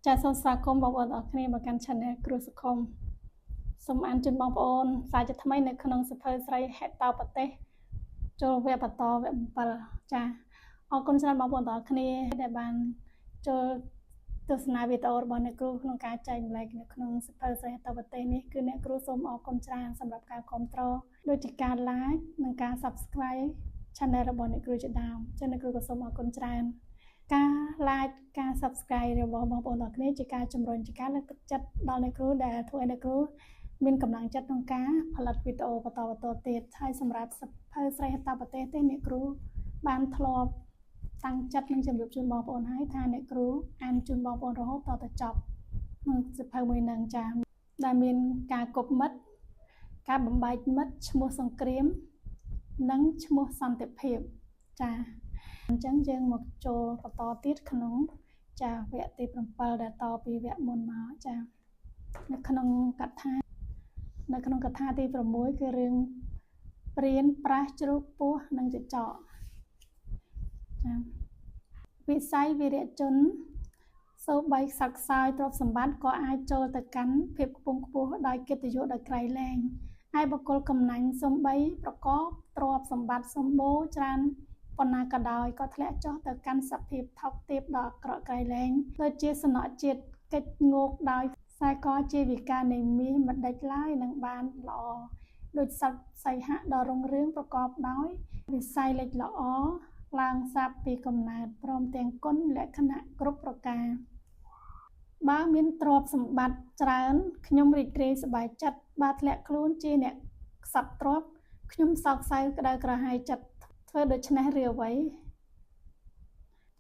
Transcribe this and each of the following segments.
ចាសសូមស្វាគមន៍បងប្អូនទាំងអស់គ្នាមកកាន់ Channel គ្រូសង្គមសូមអានជូនបងប្អូនសារជាថ្មីនៅក្នុងសៀវភៅស្រីហេតុប្រទេសចូលវគ្គបន្តវគ្គ7ចាអរគុណច្រើនបងប្អូនទាំងអស់គ្នាដែលបានចូលទស្សនាវីដេអូរបស់អ្នកគ្រូក្នុងការចែកម្លែកនៅក្នុងសៀវភៅស្រីហេតុប្រទេសនេះគឺអ្នកគ្រូសូមអរគុណច្រើនសម្រាប់ការគាំទ្រដូចជាការ Like និងការ Subscribe Channel របស់អ្នកគ្រូជាដើមចឹងអ្នកគ្រូក៏សូមអរគុណច្រើនការ like ការ subscribe របស់បងប្អូនទាំងគ្នាជាការជំរុញជាការលើកទឹកចិត្តដល់អ្នកគ្រូដែលធ្វើឲ្យអ្នកគ្រូមានកម្លាំងចិត្តក្នុងការផលិតវីដេអូបន្តទៀតហើយសម្រាប់សៀវភៅស្រីហេតុប្រទេសនេះអ្នកគ្រូបានធ្លាប់តាំងចិត្តនឹងជម្រាបជូនបងប្អូនហើយថាអ្នកគ្រូអានជូនបងប្អូនរហូតដល់ទៅចប់ក្នុងសៀវភៅមួយនឹងចាដែលមានការគប់មិត្តការបំបែកមិត្តឈ្មោះសង្គ្រាមនិងឈ្មោះសន្តិភាពចាអញ្ចឹងយើងមកចូលបន្តទៀតក្នុងចាវគ្គទី7ដែលតពីវគ្គមុនមកចានៅក្នុងកថាទី6គឺរឿងព្រានប្រាសជ្រូកពស់និងចចកចាវិស័យវីរៈជនសូម្បីខ្សត់ខ្សោយទ្រព្យសម្បត្តិក៏អាចចូលទៅកាន់ភាពខ្ពង់ខ្ពស់ដោយកិត្តិយសដោយក្រៃលែងហើយបុគ្គលកំណាញ់សូម្បីប្រកបទ្រព្យសម្បត្តិសម្បូរច្រើនប៉ុណ្ណាក៏ដោយក៏ធ្លាក់ចុះទៅកាន់សភាពថោកទាបដ៏អាក្រក់ក្រៃលែងដូចជាសំណក់ជាតិកិច្ចងោកដោយខ្សែកជាវិការនៃមាសមិនដេចឡើយនឹងបានល្អដូចសត្វសីហៈដ៏រុងរឿងប្រកបដោយវិស័យលេចល្អឡើងសាបពីកំណើតព្រមទាំងគុណលក្ខណៈគ្រប់ប្រការបើមានទ្រព្យសម្បត្តិច្រើនខ្ញុំរីករាយសប្បាយចិត្តបើធ្លាក់ខ្លួនជាអ្នកខ្សត់ទ្រព្យខ្ញុំសោកសៅក្តៅក្រហាយចិត្តធ្វើដូច្នេះឬអ្វី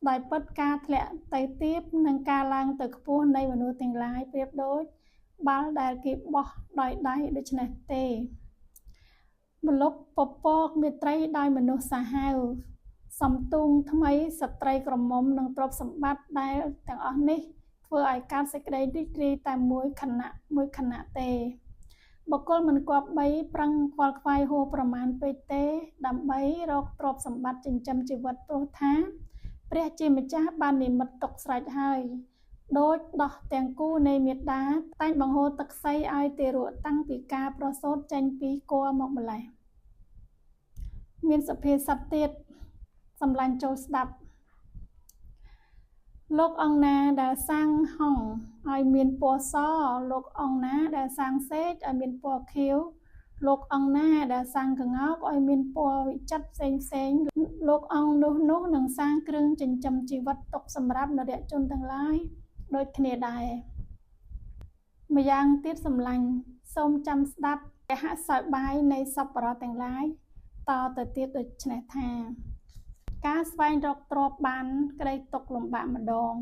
ដោយពិតការធ្លាក់ទៅទាបនិងការឡើងទៅខ្ពស់នៃមនុស្សទាំងឡាយប្រៀបដូចបាល់ដែលគេបោះដោយដៃដូច្នេះទេមលុបពពកមេត្រីដោយមនុស្សសាហាវសំទូងថ្មីស្ត្រីក្រមុំនិងទ្រព្យសម្បត្តិដែលទាំងអស់នេះធ្វើឲ្យកើតសេចក្តីរីករាយតែមួយខណៈទេបុគ្គលមិនគប្បីប្រឹងខ្វល់ខ្វាយហួសប្រមាណពេកទេដើម្បីរកទ្រព្យសម្បត្តិចិញ្ចឹមជីវិតព្រោះថាព្រះជាម្ចាស់បាននិមិត្តទុកស្រេចហើយដូចដោះទាំងគូនៃមេដាតែងបង្ហូរទឹកសីឲ្យទារកតាំងពីការប្រសូតចេញពីគល់មកម្លេះមានសុភាសិតទៀតសម្លាញ់ចូលស្ដាប់លោកអង្គណាដែលសាងហង្សឲ្យមានពណ៌សលោកអង្គណាដែលសាងសេកឲ្យមានពណ៌ខៀវលោកអង្គណាដែលសាងក្ងោកឲ្យមានពណ៌វិចិត្រផ្សេងលោកអង្គនោះនឹងសាងគ្រឿងចិញ្ចឹមជីវិតទុកសម្រាប់នរជនទាំងឡាយដូចគ្នាដែរម្យ៉ាងទៀតសម្លាញ់សូមចាំស្ដាប់កហសោយបាយនៃសប្បុរសទាំងឡាយតទៅទៀតដូចនេះថាការស្វែងរកទ្រព្យបានក្តីទុក្ខលំបាកម្ដង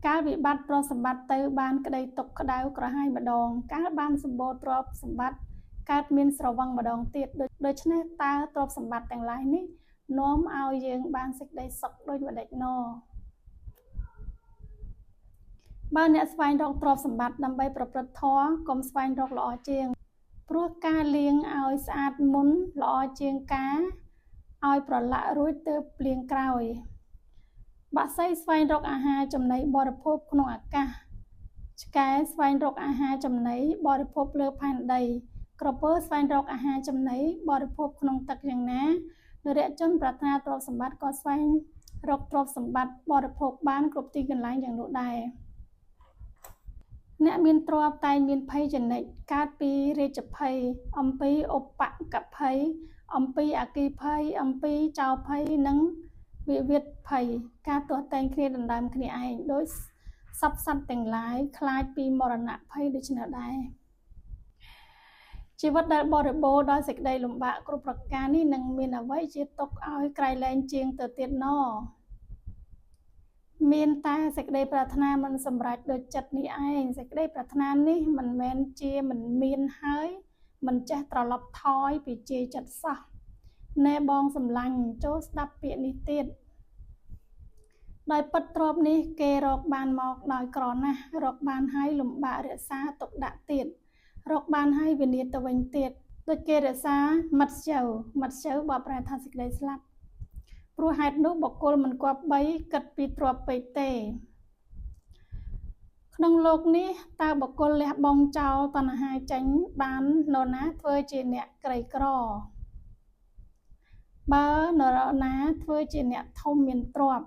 កាលវិបត្តិទ្រព្យសម្បត្តិទៅបានក្តីទុក្ខក្តៅក្រហាយម្ដងកាលបានសម្បូរទ្រព្យសម្បត្តិកើតមានស្រវឹងម្ដងទៀតដូច្នេះតើទ្រព្យសម្បត្តិទាំងឡាយនេះនាំឲ្យយើងបានសេចក្តីសុខដូចម្ដេចណ៎បើអ្នកស្វែងរកទ្រព្យសម្បត្តិដើម្បីប្រព្រឹត្តធម៌កុំស្វែងរកល្អជាងព្រោះការលាងឲ្យស្អាតមុនល្អជាងការឲ្យប្រឡាក់រួចទើបភ្លៀងក្រោយបក្សីស្វែងរកអាហារចំណីបរិភោគក្នុងអាកាសឆ្កែស្វែងរកអាហារចំណីបរិភោគលើផែនដីក្រពើស្វែងរកអាហារចំណីបរិភោគក្នុងទឹកយ៉ាងណានរជនប្រាថ្នាទ្រព្យសម្បត្តិក៏ស្វែងរកទ្រព្យសម្បត្តិបរិភោគបានគ្រប់ទីកន្លែងយ៉ាងនោះដែរអ្នកមានទ្រព្យតែងមានភ័យចនិចកើតពីរាជភ័យអំពីឧបកភ័យអំពីអគិភ័យអំពីចោរភ័យនិងវិវាទភ័យការទាស់តែងគ្នាដណ្ដើមគ្នាឯងដោយសពសត្វទាំងឡាយខ្លាចពីមរណភ័យដូច្នេះដែរជីវិតដែលបរិបូរណ៍ដោយសេចក្តីលំបាកគ្រប់ប្រការនេះនឹងមានអ្វីជាទុកឲ្យក្រៃលែងជាងទៅទៀតណ៎មានតែសេចក្តីប្រាថ្នាមិនសម្រេចដូចចិត្តនេះឯងសេចក្តីប្រាថ្នានេះមិនមែនជាមិនមានហើយមិនចេះត្រឡប់ថយពីជាចិត្តសោះណែបងសម្លាញ់ចូលស្ដាប់ពាក្យនេះទៀតដោយពិតទ្រព្យនេះគេរកបានមកដោយក្រណាស់រកបានហើយលំបាករក្សាទុកដាក់ទៀតរកបានហើយវិនិច្ឆ័យទៅវិញទៀតដូចគេរក្សាមិត្តស្ជើបបប្រែថាសេចក្តីស្លាប់ព្រោះហេតុនោះបុគ្គលមិនគប្បីគិតពីទ្រព្យពេកទេ ខ ក្នុងលោកនេះតើបុគ្គលលះបង់ចោលតណ្ហាចេញបាននរណាធ្វើជាអ្នកក្រីក្របើនរណាធ្វើជាអ្នកធំមានទ្រព្យ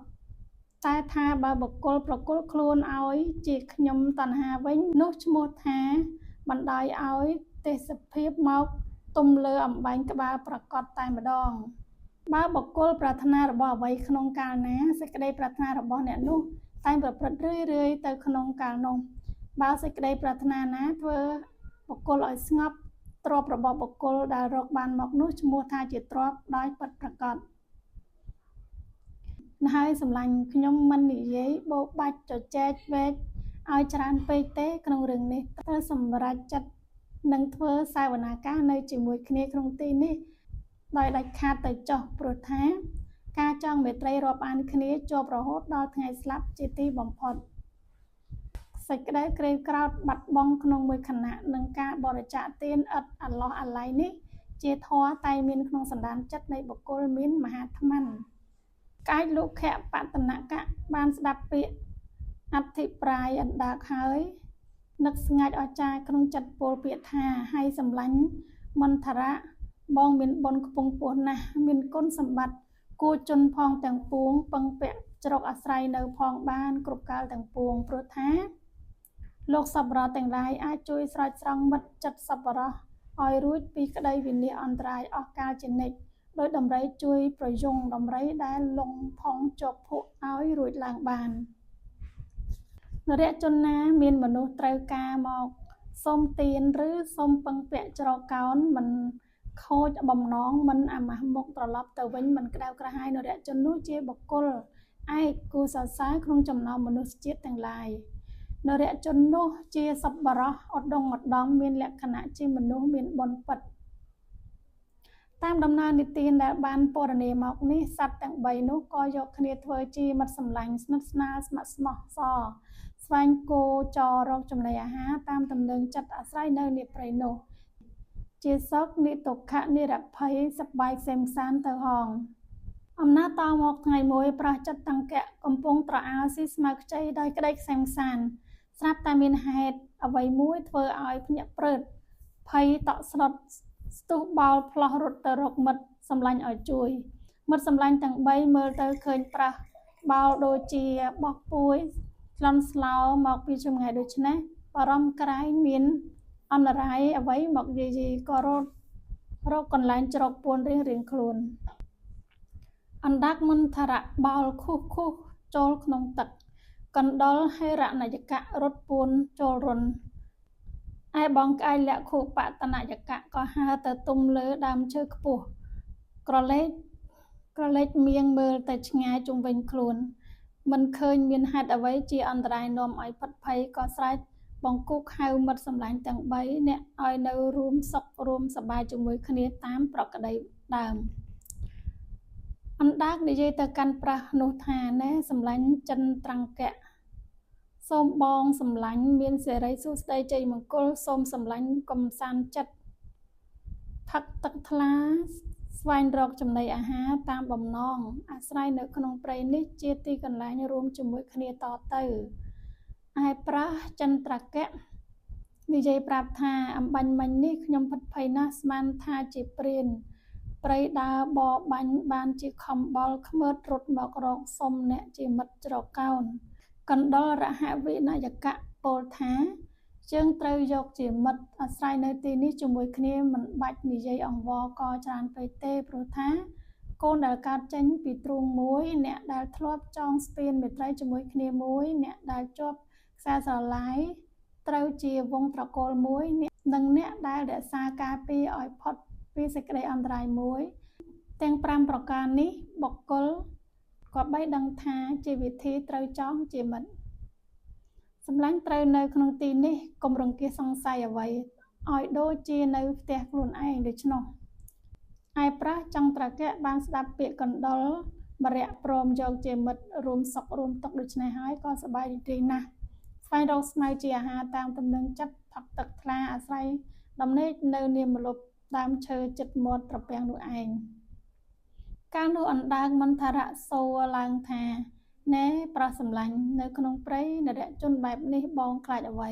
តែថាបើបុគ្គលប្រគល់ខ្លួនឲ្យជាខ្ញុំតណ្ហាវិញនោះឈ្មោះថាបណ្ដោយឲ្យទេសភាពមកទុំលើអំបែងក្បាលប្រកបតែម្ដងបើបុគ្គលប្រាថ្នារបស់អ្វីក្នុងកាលណាសេចក្តីប្រាថ្នារបស់អ្នកនោះតែងប្រព្រឹត្តរឿយទៅក្នុងកាលនោះបើសេចក្តីប្រាថ្នាណាធ្វើបុគ្គលឲ្យស្ងប់ទ្រព្យរបស់បុគ្គលដែលរកបានមកនោះឈ្មោះថាជាទ្រព្យដោយពិតប្រាកដហើយសម្លាញ់ខ្ញុំមិននិយាយបោកបាច់ចចែកវែកឲ្យច្រើនពេកទេក្នុងរឿងនេះត្រូវសម្រេចចិត្តនឹងធ្វើសាវនាការនៅជាមួយគ្នាក្នុងទីនេះដោយដាច់ខាតទៅចុះព្រោះថាការចងមេត្រីរាប់អានគ្នាជាប់រហូតដល់ថ្ងៃស្លាប់ជាទីបំផុតសេចក្តីក្រេវក្រោធបាត់បង់ក្នុងមួយខណៈនឹងការបរិច្ចាគទានឥតអាឡោះអាល័យនេះជាធម៌តែមានក្នុងសន្តានចិត្តនៃបុគ្គលមានមហាថ្មានកាយលោកខៈបតនកៈបានស្ដាប់ពាក្យអធិប្រាយអណ្ដាកហើយនឹកស្ងាច់អស្ចារ្យក្នុងចិត្តពោលពាក្យថាហើយសម្លាញ់មន្តរៈបងមានបុណ្យខ្ពង់ខ្ពស់ណាស់មានគុណសម្បត្តិគួរជន់ផងទាំងពួងពឹងពាក់ជ្រកអាស្រ័យនៅផងបានគ្រប់កាលទាំងពួងព្រោះថាលោកសប្បុរសទាំងឡាយអាចជួយស្រោចស្រង់មិត្តចិត្តសប្បុរសឲ្យរួចពីក្តីវិនាសអន្តរាយអស់កាលជានិច្ចដោយដំរីជួយប្រយុងដំរីដែលលងផុងជាប់ភក់ឲ្យរួចឡើងបាននរជនណាមានមនុស្សត្រូវការមកសូមទានឬសូមពឹងពាក់ច្រកកោណមិនខូចបំណងមិនអាម៉ាស់មុខត្រឡប់ទៅវិញមិនក្តៅក្រហាយនរជននោះជាបុគ្គលឯកគួរសរសើរក្នុងចំណោមមនុស្សជាតិទាំងឡាយនរជននោះជាសប្បុរសឧត្តមឧត្តមមានលក្ខណៈជាមនុស្សមានបុណ្យពិតតាមដំណើរនិទានដែលបានពណ៌នាមកនេះសត្វទាំង3នោះក៏យកគ្នាធ្វើជាមិត្តសម្លាញ់ស្និទ្ធស្នាលស្ម័គ្រស្មោះសរស្វែងគោចររកចំណីអាហារតាមទំនឹងចិត្តអាស្រ័យនៅនាព្រៃនោះជាសុខនិទុក្ខនិរភ័យសប្បាយក្សេមក្សាន្តទៅហងអំណើតមកថ្ងៃមួយប្រះចិត្តតង្គៈកំពុងត្រអើស៊ីស្មៅខ្ចីដោយក្តីក្សេមក្សាន្តស្រាប់តែមានហេតុអ្វីមួយធ្វើឲ្យភ្ញាក់ព្រឺតភ័យតក់ស្លុតស្ទុះបោលផ្លោះរត់ទៅរកមិត្តសម្លាញ់ឲ្យជួយមិត្តសម្លាញ់ទាំង3មើលទៅឃើញប្រះបោលដូចជាបោះពួយឆ្លន់ស្លោមកពីចម្ងាយដូច្នេះបារម្ភក្រែងមានអន្តរាយអ្វីមកយាយីក៏រកកន្លែងជ្រកពួនរៀងខ្លួនអណ្ដាកមន្តរៈបោលខុសចូលក្នុងទឹកកណ្ដុលហេរណយកៈរត់ពួនចូលរុនឯបងក្អែកលក្ខុបតនយកៈក៏ហើរទៅទុំលើដើមឈើខ្ពស់ក្រឡេកមៀងមើលទៅឆ្ងាយជុំវិញខ្លួនមិនឃើញមានហេតុអ្វីជាអន្តរាយនាំឲ្យផិតភ័យក៏ស្រែកបង្គុកហៅមិត្តសម្លាញ់ទាំង3អ្នកឲ្យនៅរួមសុខរួមសប្បាយជាមួយគ្នាតាមប្រក្តីដើមអណ្ដាកនិយាយទៅកាន់ប្រះនោះថាណែសម្លាញ់ចិនត្រង្គៈសូមបងសម្លាញ់មានសេរីសួស្តីជ័យមង្គលសូមសម្លាញ់កំសាន្តចិត្តផឹកទឹកថ្លាស្វែងរកចំណីអាហារតាមបំណងអាស្រ័យនៅក្នុងព្រៃនេះជាទីកន្លែងរួមជាមួយគ្នាតទៅឯប្រះចិនត្រង្គៈនិយាយប្រាប់ថាអំបញ្ញមិញនេះខ្ញុំផិតភ័យណាស់ស្មានថាជាព្រានព្រៃដើរបបាញ់បានជាខំបល់ខ្មើតរត់មករកសុំអ្នកជាមិត្តច្រកកោណកណ្ដុលរហវិនយកៈពោលថាជើងត្រូវយកជាមិត្តអាស្រ័យនៅទីនេះជាមួយគ្នាមិនបាច់និយាយអង្វរកច្រើនពេកទេព្រោះថាកូនដែលកើតចេញពីទ្រូងមួយអ្នកដែលធ្លាប់ចងស្ពានមេត្រីជាមួយគ្នាមួយអ្នកដែលជាប់ខ្សែស្រឡាយត្រូវជាវងត្រកូលមួយនិងអ្នកដែលរក្សាការពារឲ្យផុតពីសេចក្តីអន្តរាយមួយទាំង5ប្រការនេះបុគ្គលក៏បីដឹងថាជាវិធីត្រូវចងជាមិត្តសម្លាញ់ត្រូវនៅក្នុងទីនេះកុំរង្គៀសសង្ស័យអ្វីឲ្យដូចជានៅផ្ទះខ្លួនឯងដូច្នោះឯប្រះចង់ត្រកៈបានស្ដាប់ពាក្យកណ្ដុលបរៈព្រមយកជាមិត្តរួមសុខរួមទុក្ខដូច្នេះហើយក៏សប្បាយរីករាយណាស់ស្វែងរកស្មៅជាអាហារតាមទំនឹងចិត្តផឹកទឹកថ្លាអាស្រ័យដំណេកនៅនាមលប់ដើមឈើជិតមាត់ត្រពាំងនោះឯងកាលនោះអណ្ដើកមន្តរៈសូរឡើងថា ណែប្រោះសម្លាញ់នៅក្នុងព្រៃនរជនបែបនេះបងខ្លាចអ្វី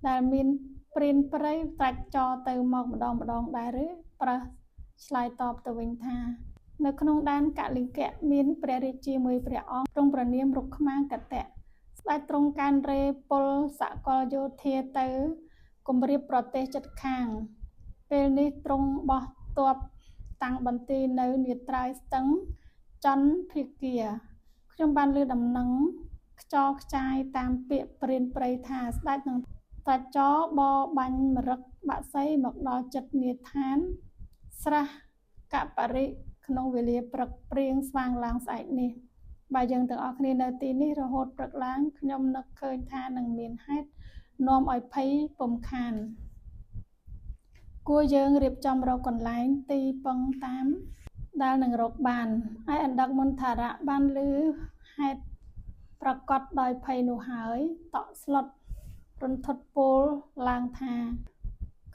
ដែលមានព្រានព្រៃត្រាច់ចរទៅមកម្ដងដែរឬប្រោះឆ្លើយតបទៅវិញថានៅក្នុងដែនកលិង្គៈមានព្រះរាជាមួយព្រះអង្គទ្រង់ប្រនាមរុក្ខាកតៈស្ដេចទ្រង់កានរេពលសកលយោធាទៅគម្រាបប្រទេសជិតខាងពេលនេះទ្រង់បោះទ័ពតាំងបន្ទាយនៅនាត្រើយស្ទឹងចន្ទភាគាខ្ញុំបានលើដំណឹងខ្ចរខ្ចាយតាមពាក្យព្រានព្រៃថាស្ដេចនឹងត្រាច់ចរបបាញ់មរឹកបក្សីមកដល់ចិត្តនាឋានស្រះកបរិក្នុងវេលាព្រឹកព្រៀងស្វាងឡើងស្អែកនេះបើយើងទាំងអស់គ្នានៅទីនេះរហូតព្រឹកឡើងខ្ញុំនឹកឃើញថានឹងមានហេតុនាំឲ្យភ័យពុំខានគួរយើងរៀបចំរកកន្លែងទីពឹងតាមដែលនឹងរកបានឯអណ្ដឹកមន្តារៈបានឮហេតុប្រកបដោយភ័យនោះហើយតក់ស្លុតរន្ធត់ពោលឡើងថា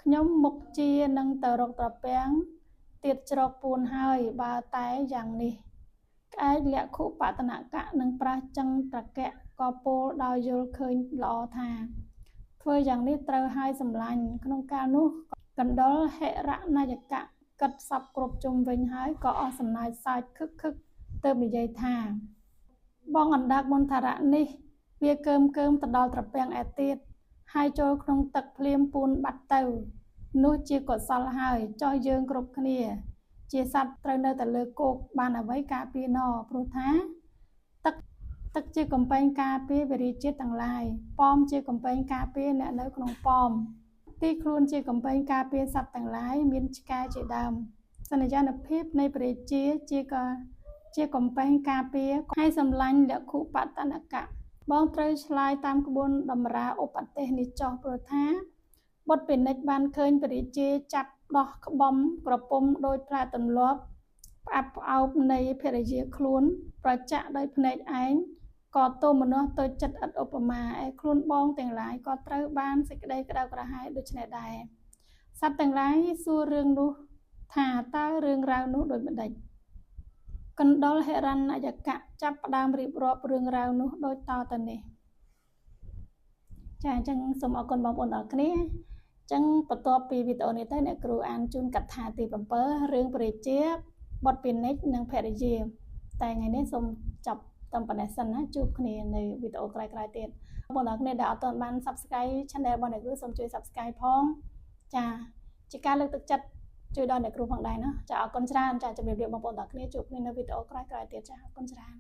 ខ្ញុំមុខជានឹងទៅរកត្រពាំងទៀតជ្រកពួនហើយបើតែយ៉ាងនេះក្អែកលក្ខុបតនកៈនឹងប្រះចឹងត្រកៈក៏ពោលដោយយល់ឃើញល្អថាធ្វើយ៉ាងនេះត្រូវហើយសម្លាញ់ក្នុងកាលនោះកណ្ដុលហិរណយកៈគិតសពគ្រប់ជុំវិញហើយក៏អស់សំណើចសើចខឹកទើបនិយាយថាបងអណ្ដើកមន្តារៈនេះវាកើមទៅដល់ត្រពាំងឯទៀតហើយចូលក្នុងទឹកភ្លាមពួនបាត់ទៅនោះជាកុសលហើយចោះយើងគ្រប់គ្នាជាសត្វត្រូវនៅតែលើគោកបានអ្វីការពារណព្រោះថាទឹកជាកំពែងការពារវិរិយជាតិទាំងឡាយប៉មជាកំពែងការពារអ្នកនៅក្នុងប៉មទីខ្លួនជាកំពែងការពារសត្វទាំងឡាយមានឆ្កែជាដើមសន្យានុភាពនៃព្រះរាជាកំពែងការពារឲ្យសម្លាញ់លក្ខុបតនកៈបងត្រូវឆ្លើយតាមក្បួនតម្រាឧបទេសនេះចោះព្រោះថាបុត្រពិនិច្យបានឃើញព្រះរាជាចាប់ដោះក្បំក្រពុំដោយផ្លែទម្លាប់ផ្អាប់ផ្អោបនៃភរិយាខ្លួនប្រចាក់ដោយភ្នែកឯងក៏ទោមនស្សទៅចិត្តឥតឧបមាឯខ្លួនបងទាំងឡាយក៏ត្រូវបានសេចក្តីក្តៅក្រហាយដូចនេះដែរសត្វទាំងឡាយសួររឿងនោះថាតើរឿងរ៉ាវនោះដូចម្ដេចកណ្ដុលហិរណយកៈចាប់ផ្ដើមរៀបរាប់រឿងរ៉ាវនោះដូចតទៅនេះចាអញ្ចឹងសូមអរគុណបងប្អូនទាំងអស់គ្នាអញ្ចឹងបន្ទាប់ពីវីដេអូនេះទៅអ្នកគ្រូអានជូនកថាទី7រឿងព្រះរាជាបុត្រពិនិច្យនិងភរិយាតែថ្ងៃនេះសូមចាប់តាមប៉ុណ្ណេះសិនណាជួបគ្នានៅវីដេអូក្រោយៗទៀតបងប្អូនទាំងអស់គ្នាដែលអត់ទាន់បាន Subscribe Channel របស់អ្នកគ្រូសូមជួយ Subscribe ផងចាជាការលើកទឹកចិត្តជួយដល់អ្នកគ្រូផងដែរណាចាអរគុណច្រើនចាជម្រាបលាបងប្អូនទាំងអស់គ្នាជួបគ្នានៅវីដេអូក្រោយៗទៀតចាអរគុណច្រើន